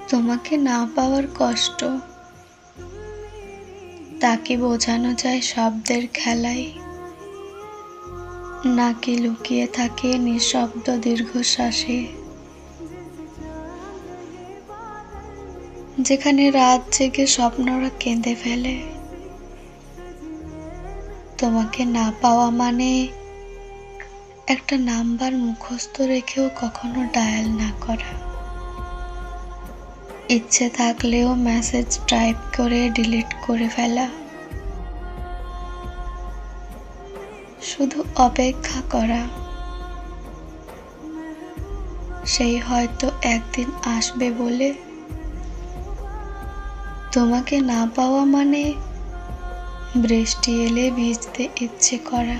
তোমাকে না পাওয়ার কষ্ট তাকে বোঝানো যায় শব্দের খেলায়, নাকি লুকিয়ে থাকে নিঃশব্দ দীর্ঘশ্বাসে। যেখানে রাত জেগে স্বপ্নরা কেঁদে ফেলে। তোমাকে না পাওয়া মানে একটা নাম্বার মুখস্থ রেখেও কখনো ডায়াল না করা, ইচ্ছে থাকলেও মেসেজ টাইপ করে ডিলিট করে ফেলা, শুধু অপেক্ষা করা সেই হয়তো একদিন আসবে বলে। তোমাকে না পাওয়া মানে বৃষ্টি এলে ভিজতে ইচ্ছে করা,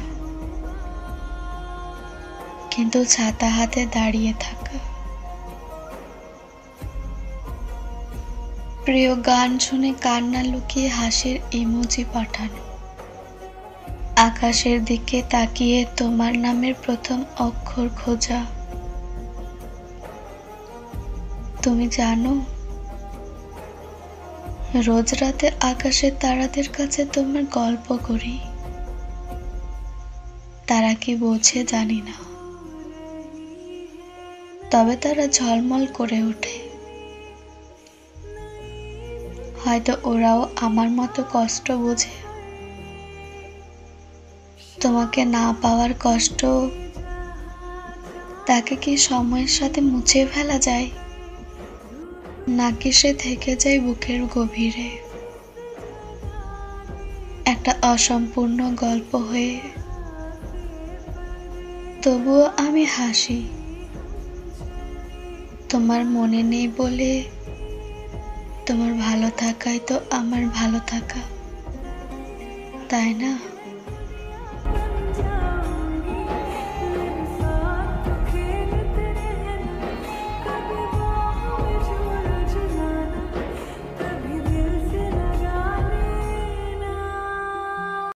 কিন্তু ছাতা হাতে দাঁড়িয়ে থাকা। প্রিয় গান শুনে কান্না লুকিয়ে হাসির ইমোজি পাঠানো, আকাশের দিকে তাকিয়ে তোমার নামের প্রথম অক্ষর খোঁজা। তুমি জানো, রোজ রাতে আকাশের তারাদের কাছে তোমার গল্প করি। তারা কি বোঝে জানি না, তবে তারা ঝলমল করে ওঠে। হয়তো ওরাও আমার মতো কষ্ট বোঝে। তোমাকে না পাওয়ার কষ্ট তাকে কি সময়ের সাথে মুছে ফেলা যায়, নাকি সে থেকে যায় বুকের গভীরে একটা অসম্পূর্ণ গল্প হয়ে। তবুও আমি হাসি, তোমার মনে নেই বলে। তোমার ভালো থাকাই তো আমার ভালো থাকা, তাই না?